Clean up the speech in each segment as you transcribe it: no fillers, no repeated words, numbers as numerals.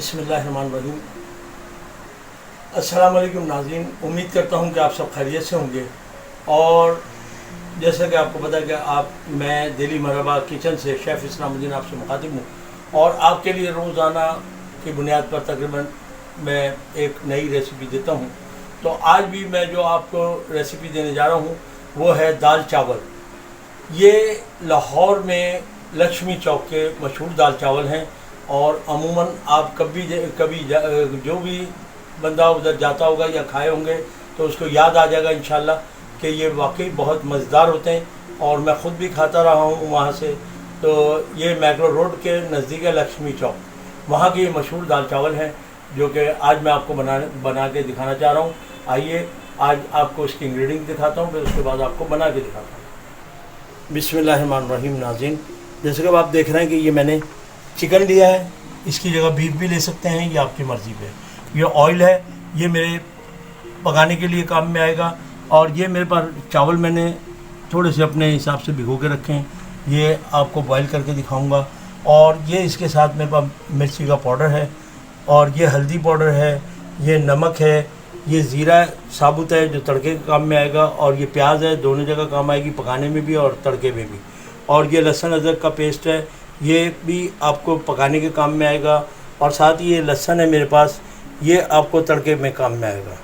बिस्मिल्लाहिर्रहमानिर्रहीम। अस्सलाम वालेकुम नाज़रीन, उम्मीद करता हूँ कि आप सब खैरियत से होंगे। और जैसा कि आपको पता है कि मैं दिल्ली मरहबा किचन से शेफ़ इस्लामुद्दीन आपसे मुखातिब हूँ और आपके लिए रोज़ाना की बुनियाद पर तकरीबन मैं एक नई रेसिपी देता हूँ। तो आज भी मैं जो आपको रेसिपी देने जा रहा हूँ वो है दाल चावल। ये लाहौर में लक्ष्मी चौक के मशहूर दाल चावल हैं और अमूमन आप कभी जो भी बंदा उधर जाता होगा या खाए होंगे तो उसको याद आ जाएगा इंशाल्लाह कि ये वाकई बहुत मज़ेदार होते हैं और मैं ख़ुद भी खाता रहा हूँ वहाँ से। तो ये मैक्रो रोड के नज़दीक है लक्ष्मी चौक, वहाँ के मशहूर दाल चावल हैं जो कि आज मैं आपको बना के दिखाना चाह रहा हूँ। आइए आज आपको इसकी इंग्रेडिएंट दिखाता हूँ, फिर उसके बाद आपको बना के दिखाता हूँ। बिस्मिल्लाहिर्रहमानिर्रहीम। नाज़रीन, जैसे कि आप देख रहे हैं कि ये मैंने चिकन लिया है, इसकी जगह बीफ भी ले सकते हैं, ये आपकी मर्ज़ी पे। ये ऑयल है, ये मेरे पकाने के लिए काम में आएगा। और ये मेरे पास चावल मैंने थोड़े से अपने हिसाब से भिगो के रखे हैं, ये आपको बॉईल करके दिखाऊंगा। और ये इसके साथ मेरे पास मिर्ची का पाउडर है और ये हल्दी पाउडर है, ये नमक है, ये ज़ीरा साबुत है जो तड़के के काम में आएगा, और ये प्याज है, दोनों जगह काम आएगी, पकाने में भी और तड़के में भी। और ये लहसुन अदरक का पेस्ट है, ये भी आपको पकाने के काम में आएगा। और साथ ही ये लहसुन है मेरे पास, ये आपको तड़के में काम में आएगा।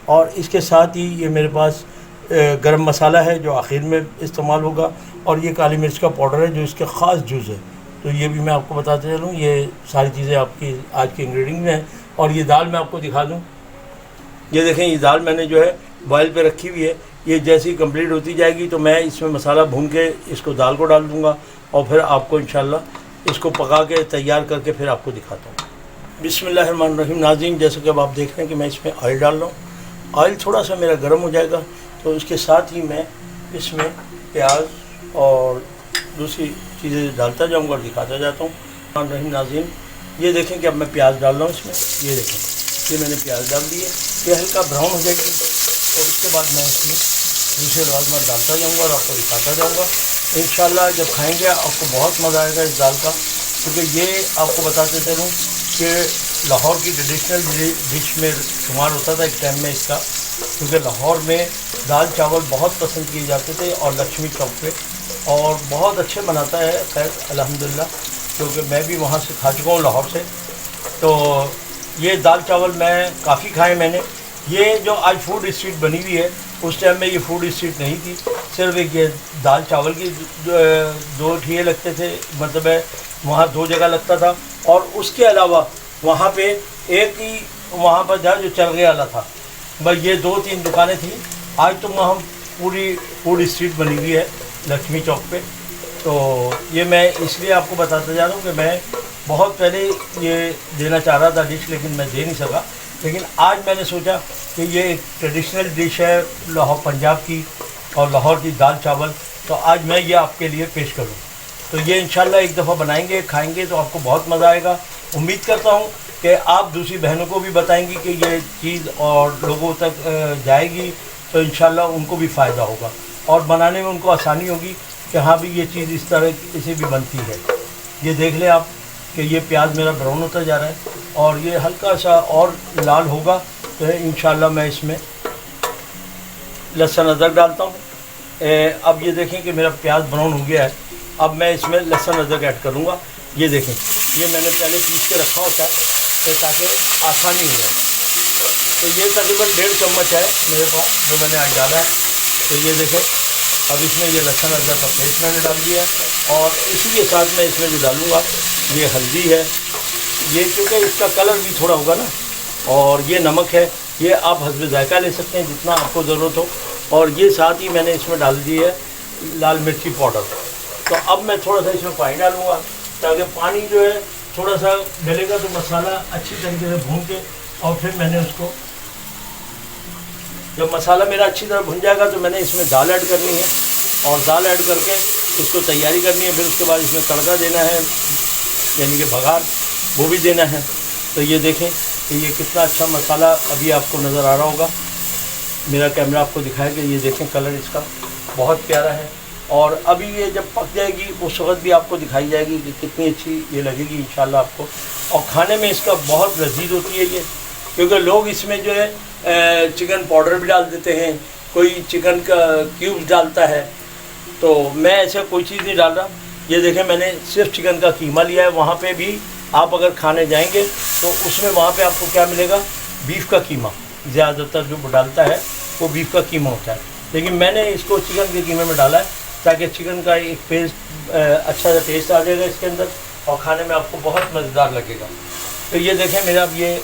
और इसके साथ ही ये मेरे पास गरम मसाला है जो आखिर में इस्तेमाल होगा, और ये काली मिर्च का पाउडर है जो इसके ख़ास जूज़ है। तो ये भी मैं आपको बताते चलूँ, ये सारी चीज़ें आपकी आज की इंग्रेडिएंट में हैं। और ये दाल मैं आपको दिखा दूँ, ये देखें, ये दाल मैंने जो है बॉयल पे रखी हुई है। ये जैसी कंप्लीट होती जाएगी तो मैं इसमें मसाला भून के इसको दाल को डाल दूँगा और फिर आपको इंशाल्लाह इसको पका के तैयार करके फिर आपको दिखाता हूँ। बिस्मिल्लाहिर्रहमानिर्रहीम। नाज़रीन, जैसे कि अब आप देख रहे हैं कि मैं इसमें ऑयल डाल रहा हूँ। ऑयल थोड़ा सा मेरा गर्म हो जाएगा तो उसके साथ ही मैं इसमें प्याज और दूसरी चीज़ें डालता जाऊँगा और दिखाता जाता हूँ। नाज़रीन, ये देखें कि अब मैं प्याज डाल रहा हूँ इसमें। ये देखें, ये मैंने प्याज डाल दी है, ये हल्का ब्राउन हो जाएगी और उसके बाद मैं इसमें दूसरे राजमा डालता जाऊँगा और आपको दिखाता जाऊँगा। इंशाल्लाह जब खाएंगे आपको बहुत मज़ा आएगा इस दाल का, क्योंकि ये आपको बताते चलूँ कि लाहौर की ट्रेडिशनल डिश में शुमार होता था एक टाइम में इसका, क्योंकि लाहौर में दाल चावल बहुत पसंद किए जाते थे और लक्ष्मी चौक पे, और बहुत अच्छे बनाता है खैर अल्हम्दुलिल्लाह, क्योंकि मैं भी वहाँ से खा चुका हूँ लाहौर से। तो ये दाल चावल मैं काफ़ी खाए मैंने। ये जो आज फूड स्ट्रीट बनी हुई है, उस टाइम में ये फूड स्ट्रीट नहीं थी, सिर्फ एक ये दाल चावल की दो ठिए लगते थे, मतलब है वहाँ दो जगह लगता था। और उसके अलावा वहाँ पे एक ही वहाँ पर जो चरगे वाला था, बस ये 2-3 दुकानें थी। आज तो वहाँ पूरी फूड स्ट्रीट बनी हुई है लक्ष्मी चौक पे। तो ये मैं इसलिए आपको बताता जा रहा हूँ कि मैं बहुत पहले ये देना चाह रहा था डिश, लेकिन मैं दे नहीं सका। लेकिन आज मैंने सोचा कि ये एक ट्रेडिशनल डिश है लाहौर पंजाब की और लाहौर की दाल चावल, तो आज मैं ये आपके लिए पेश करूँ। तो ये इंशाल्लाह एक दफ़ा बनाएंगे, खाएंगे तो आपको बहुत मज़ा आएगा। उम्मीद करता हूँ कि आप दूसरी बहनों को भी बताएंगी कि ये चीज़ और लोगों तक जाएगी, तो इंशाल्लाह उनको भी फ़ायदा होगा और बनाने में उनको आसानी होगी कि हाँ भी ये चीज़ इस तरह इसे भी बनती है। ये देख लें आप कि ये प्याज मेरा ब्राउन होता जा रहा है और ये हल्का सा और लाल होगा तो इंशाल्लाह मैं इसमें लहसुन अदरक डालता हूँ। अब ये देखें कि मेरा प्याज ब्राउन हो गया है, अब मैं इसमें लहसुन अदरक ऐड करूँगा। ये देखें, ये मैंने पहले पीस के रखा होता है ताकि आसानी हो जाए। तो ये तकरीबन 1.5 चम्मच है मेरे पास जो मैंने आज डाला है। तो ये देखें, अब इसमें ये लहसुन अदरक का पेस्ट मैंने डाल दिया है और इसी के साथ मैं इसमें जो डालूँगा ये हल्दी है, ये क्योंकि इसका कलर भी थोड़ा होगा ना, और ये नमक है, ये आप हस्ब जायका ले सकते हैं जितना आपको ज़रूरत हो। और ये साथ ही मैंने इसमें डाल दी है लाल मिर्ची पाउडर। तो अब मैं थोड़ा सा इसमें पानी डालूँगा ताकि पानी जो है थोड़ा सा डलेगा तो मसाला अच्छी तरीके से भून के, और फिर मैंने उसको जब मसाला मेरा अच्छी तरह भुन जाएगा तो मैंने इसमें दाल ऐड करनी है और दाल ऐड करके इसको तैयारी करनी है। फिर उसके बाद इसमें तड़का देना है, यानी कि बघार, वो भी देना है। तो ये देखें कि ये कितना अच्छा मसाला अभी आपको नज़र आ रहा होगा, मेरा कैमरा आपको दिखाया कि ये देखें कलर इसका बहुत प्यारा है और अभी ये जब पक जाएगी उस वक्त भी आपको दिखाई जाएगी कि कितनी अच्छी ये लगेगी इंशाल्लाह आपको। और खाने में इसका बहुत लजीज होती है ये, क्योंकि लोग इसमें जो है चिकन पाउडर भी डाल देते हैं, कोई चिकन का क्यूब्स डालता है, तो मैं ऐसा कोई चीज़ नहीं डाल रहा। ये देखें मैंने सिर्फ चिकन का कीमा लिया है। वहाँ पे भी आप अगर खाने जाएंगे तो उसमें वहाँ पे आपको क्या मिलेगा, बीफ का कीमा ज़्यादातर जो डालता है वो बीफ का कीमा होता है, लेकिन मैंने इसको चिकन के कीमे में डाला है ताकि चिकन का एक पेस्ट अच्छा सा टेस्ट आ जाएगा इसके अंदर और खाने में आपको बहुत मज़ेदार लगेगा। तो ये देखें मेरा अब ये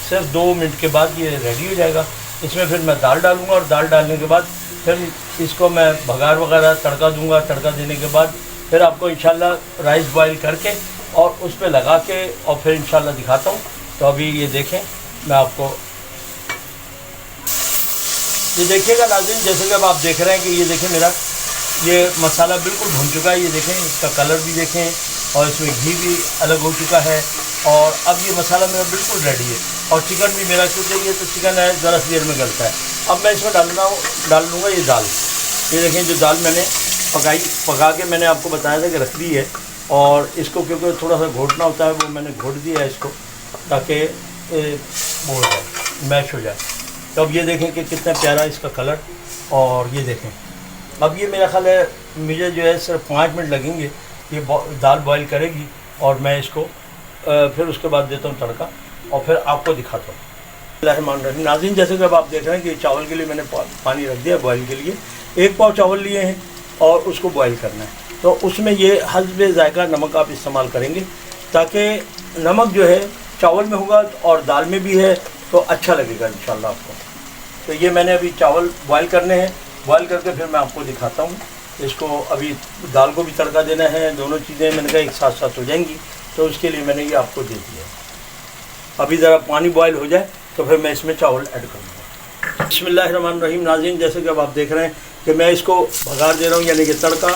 सिर्फ 2 मिनट के बाद ये रेडी हो जाएगा। इसमें फिर मैं दाल डालूँगा और दाल डालने के बाद फिर इसको मैं भगार वगैरह तड़का दूँगा। तड़का देने के बाद फिर आपको इंशाल्लाह राइस बॉईल करके और उस पर लगा के और फिर इंशाल्लाह दिखाता हूँ। तो अभी ये देखें मैं आपको ये देखिएगा नाज़रीन, जैसे कि अब आप देख रहे हैं कि ये देखें मेरा ये मसाला बिल्कुल भुन चुका है। ये देखें इसका कलर भी देखें और इसमें घी भी अलग हो चुका है और अब ये मसाला मेरा बिल्कुल रेडी है। और चिकन भी मेरा क्योंकि ये तो चिकन है ज़रा सी देर में गलता है। अब मैं इसमें डाल दूँगा ये दाल। ये देखें जो दाल मैंने पका के मैंने आपको बताया था कि रख दी है और इसको क्योंकि थोड़ा सा घोटना होता है वो मैंने घोट दिया है इसको ताकि वो हो जाए, मैश हो जाए। तो अब ये देखें कि कितना प्यारा इसका कलर। और ये देखें अब ये मेरा ख्याल है मुझे जो है सिर्फ 5 मिनट लगेंगे ये दाल बॉईल करेगी और मैं इसको फिर उसके बाद देता हूँ तड़का और फिर आपको दिखाता हूँ। नाज़रीन जैसे कि अब आप देख रहे हैं कि चावल के लिए मैंने पानी रख दिया बॉईल के लिए। 1 पाव चावल लिए हैं और उसको बॉईल करना है, तो उसमें ये हस्बे ज़ायका नमक आप इस्तेमाल करेंगे ताकि नमक जो है चावल में होगा और दाल में भी है तो अच्छा लगेगा इंशाल्लाह आपको। तो ये मैंने अभी चावल बॉईल करने हैं, बॉईल करके फिर मैं आपको दिखाता हूँ। इसको अभी दाल को भी तड़का देना है, दोनों चीज़ें मैंने कहा एक साथ साथ हो जाएंगी, तो उसके लिए मैंने ये आपको दे दिया। अभी ज़रा पानी बॉईल हो जाए तो फिर मैं इसमें चावल ऐड करूँगा। बिस्मिल्लाहिर्रहमानिर्रहीम। नाज़रीन जैसे कि अब आप देख रहे हैं कि मैं इसको भगार दे रहा हूँ यानी कि तड़का।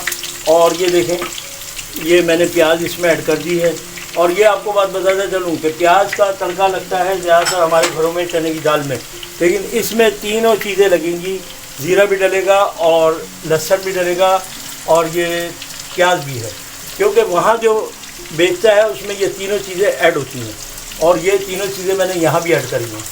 और ये देखें ये मैंने प्याज इसमें ऐड कर दी है। और ये आपको बात बताता चलूँ कि प्याज का तड़का लगता है ज़्यादातर हमारे घरों में चने की दाल में, लेकिन इसमें तीनों चीज़ें लगेंगी। ज़ीरा भी डलेगा और लहसुन भी डलेगा और ये प्याज भी है, क्योंकि वहाँ जो बेचता है उसमें ये तीनों चीज़ें ऐड होती हैं और ये तीनों चीज़ें मैंने यहाँ भी ऐड करी हैं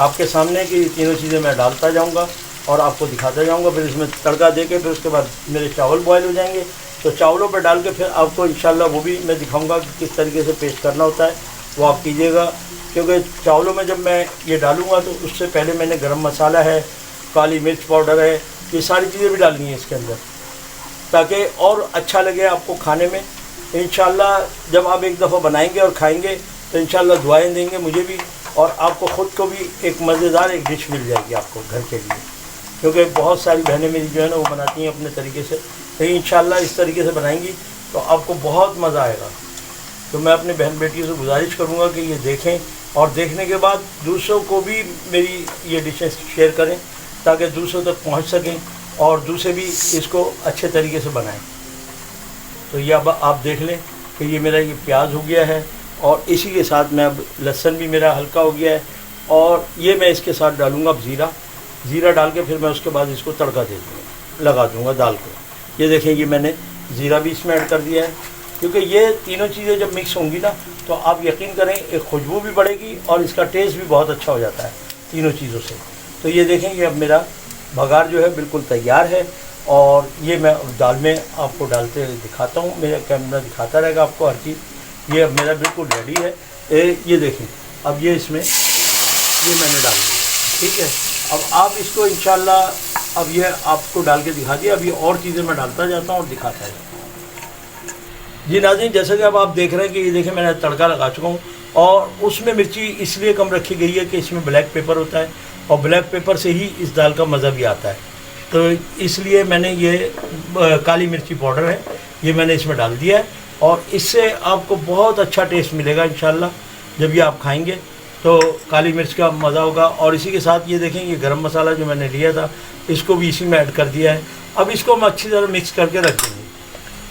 आपके सामने कि ये तीनों चीज़ें मैं डालता जाऊँगा और आपको दिखाता जाऊँगा। फिर इसमें तड़का दे के फिर उसके बाद मेरे चावल बॉयल हो जाएंगे, तो चावलों पर डाल के फिर आपको इंशाल्लाह वो भी मैं दिखाऊंगा कि किस तरीके से पेस्ट करना होता है, वो आप कीजिएगा। क्योंकि चावलों में जब मैं ये डालूँगा तो उससे पहले मैंने गरम मसाला है, काली मिर्च पाउडर है, ये सारी चीज़ें भी डालनी है इसके अंदर ताकि और अच्छा लगे आपको खाने में। इंशाल्लाह जब आप एक दफ़ा बनाएंगे और खाएंगे तो इंशाल्लाह दुआएं देंगे मुझे भी और आपको ख़ुद को भी एक मज़ेदार एक डिश मिल जाएगी आपको घर के लिए, क्योंकि बहुत सारी बहनें मेरी जो है ना वो बनाती हैं अपने तरीके से। तो इंशाल्लाह इस तरीके से बनाएंगी तो आपको बहुत मज़ा आएगा। तो मैं अपने बहन बेटियों से गुजारिश करूँगा कि ये देखें और देखने के बाद दूसरों को भी मेरी ये डिशेस शेयर करें ताकि दूसरों तक पहुँच सकें और दूसरे भी इसको अच्छे तरीके से बनाएं। तो ये अब आप देख लें कि ये मेरा ये प्याज हो गया है और इसी के साथ मैं अब लहसुन भी मेरा हल्का हो गया है और ये मैं इसके साथ डालूँगा अब ज़ीरा डाल के फिर मैं उसके बाद इसको तड़का दे दूँगा, लगा दूँगा दाल को। ये देखें ये मैंने ज़ीरा भी इसमें ऐड कर दिया है, क्योंकि ये तीनों चीज़ें जब मिक्स होंगी ना तो आप यकीन करें एक खुशबू भी बढ़ेगी और इसका टेस्ट भी बहुत अच्छा हो जाता है तीनों चीज़ों से। तो ये देखें कि अब मेरा भगार जो है बिल्कुल तैयार है और ये मैं दाल में आपको डालते दिखाता हूँ, मेरा कैमरा दिखाता रहेगा आपको हर चीज़। ये अब मेरा बिल्कुल रेडी है। ये देखें अब ये इसमें ये मैंने डाल दिया, ठीक है। अब आप इसको इंशाल्लाह अब ये आपको डाल के दिखा दिया। अब ये और चीज़ें मैं डालता जाता हूँ और दिखाता जाता हूँ। जी नाज़रीन जैसे कि अब आप देख रहे हैं कि ये देखें मैंने तड़का लगा चुका हूँ और उसमें मिर्ची इसलिए कम रखी गई है कि इसमें ब्लैक पेपर होता है और ब्लैक पेपर से ही इस दाल का मज़ा भी आता है, तो इसलिए मैंने ये काली मिर्ची पाउडर है ये मैंने इसमें डाल दिया है और इससे आपको बहुत अच्छा टेस्ट मिलेगा इंशाल्लाह जब ये आप खाएंगे तो काली मिर्च का मज़ा होगा। और इसी के साथ ये देखें ये गरम मसाला जो मैंने लिया था इसको भी इसी में ऐड कर दिया है। अब इसको हम अच्छी तरह मिक्स करके रख देंगे।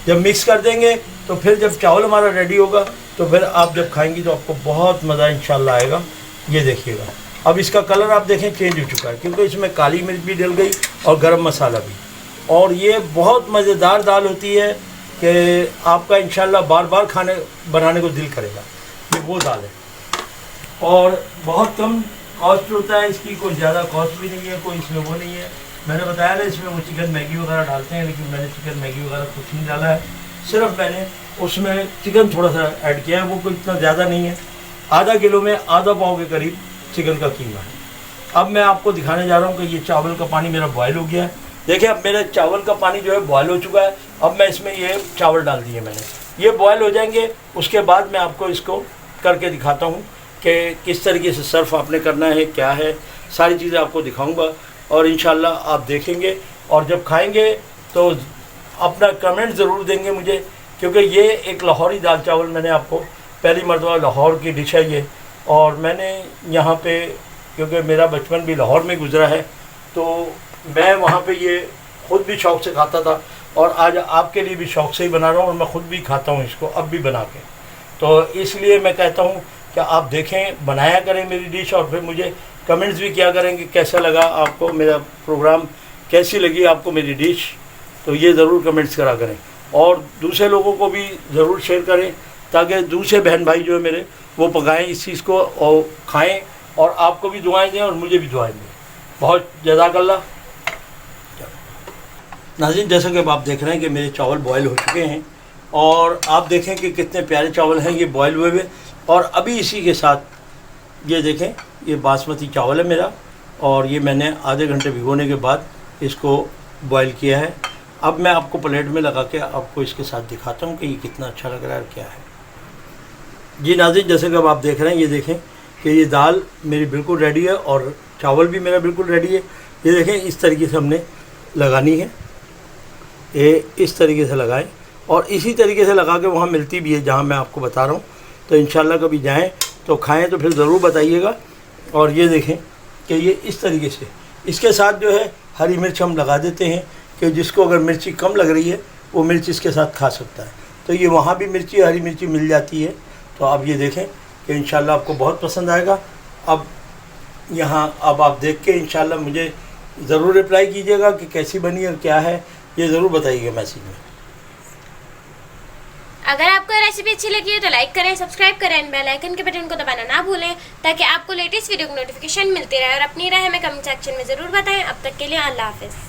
जब मिक्स कर देंगे तो फिर जब चावल हमारा रेडी होगा तो फिर आप जब खाएंगी तो आपको बहुत मज़ा इंशाल्लाह आएगा। ये देखिएगा अब इसका कलर आप देखें चेंज हो चुका है क्योंकि इसमें काली मिर्च भी डल गई और गरम मसाला भी। और ये बहुत मज़ेदार दाल होती है कि आपका इंशाल्लाह बार बार खाने बनाने को दिल करेगा। ये वो दाल है और बहुत कम कॉस्ट होता है इसकी, कोई ज़्यादा कॉस्ट भी नहीं है, कोई इसमें वो नहीं है। मैंने बताया ना इसमें वो चिकन मैगी वगैरह डालते हैं, लेकिन मैंने चिकन मैगी वगैरह कुछ नहीं डाला है, सिर्फ मैंने उसमें चिकन थोड़ा सा ऐड किया है, वो कोई इतना ज़्यादा नहीं है। आधा किलो में आधा पाव के करीब चिकन का कीमा है। अब मैं आपको दिखाने जा रहा हूँ कि ये चावल का पानी मेरा बॉयल हो गया है। देखिए अब मेरा चावल का पानी जो है बॉयल हो चुका है। अब मैं इसमें ये चावल डाल दिए मैंने, ये बॉयल हो जाएंगे। उसके बाद मैं आपको इसको करके दिखाता हूँ कि किस तरीके से सर्व आपने करना है, क्या है, सारी चीज़ें आपको दिखाऊंगा और इंशाल्लाह आप देखेंगे और जब खाएंगे तो अपना कमेंट ज़रूर देंगे मुझे, क्योंकि ये एक लाहौरी दाल चावल मैंने आपको पहली मरतबा, लाहौर की डिश है ये। और मैंने यहाँ पे, क्योंकि मेरा बचपन भी लाहौर में गुजरा है, तो मैं वहाँ पे ये ख़ुद भी शौक़ से खाता था और आज आपके लिए भी शौक़ से ही बना रहा हूँ और मैं ख़ुद भी खाता हूँ इसको अब भी बना के। तो इसलिए मैं कहता हूँ कि आप देखें, बनाया करें मेरी डिश और फिर मुझे कमेंट्स भी किया करें कि कैसा लगा आपको मेरा प्रोग्राम, कैसी लगी आपको मेरी डिश। तो ये ज़रूर कमेंट्स करा करें और दूसरे लोगों को भी ज़रूर शेयर करें ताकि दूसरे बहन भाई जो है मेरे वो पकाएं इस चीज़ को और खाएं और आपको भी दुआएं दें और मुझे भी दुआएं दें। बहुत जज़ाकल्लाह। नाज़रीन, जैसा कि अब आप देख रहे हैं कि मेरे चावल बॉयल हो चुके हैं और आप देखें कि कितने प्यारे चावल हैं ये बॉयल हुए हुए। और अभी इसी के साथ ये देखें, ये बासमती चावल है मेरा और ये मैंने आधे घंटे भिगोने के बाद इसको बॉयल किया है। अब मैं आपको प्लेट में लगा के आपको इसके साथ दिखाता हूँ कि ये कितना अच्छा लग रहा है और क्या है। जी नाज़रीन, जैसे कि अब आप देख रहे हैं, ये देखें कि ये दाल मेरी बिल्कुल रेडी है और चावल भी मेरा बिल्कुल रेडी है। ये देखें इस तरीके से हमने लगानी है, ये इस तरीके से लगाएं और इसी तरीके से लगा के वहाँ मिलती भी है जहाँ मैं आपको बता रहा हूँ। तो इंशाल्लाह कभी जाएं तो खाएं तो फिर ज़रूर बताइएगा। और ये देखें कि ये इस तरीके से इसके साथ जो है हरी मिर्च हम लगा देते हैं कि जिसको अगर मिर्ची कम लग रही है वो मिर्च इसके साथ खा सकता है। तो ये वहाँ भी मिर्ची, हरी मिर्ची मिल जाती है। तो आप ये देखें कि इंशाल्लाह आपको बहुत पसंद आएगा। अब यहाँ अब आप देख के इंशाल्लाह मुझे ज़रूर रिप्लाई कीजिएगा कि कैसी बनी और क्या है, ये ज़रूर बताइएगा मैसेज में। अगर आपको रेसिपी अच्छी लगी है तो लाइक करें, सब्सक्राइब करें एंड बेल आइकन के बटन को दबाना ना भूलें ताकि आपको लेटेस्ट वीडियो की नोटिफिकेशन मिलती रहे और अपनी राय हमें कमेंट सेक्शन में ज़रूर बताएं। अब तक के लिए अल्लाह हाफ़िज़।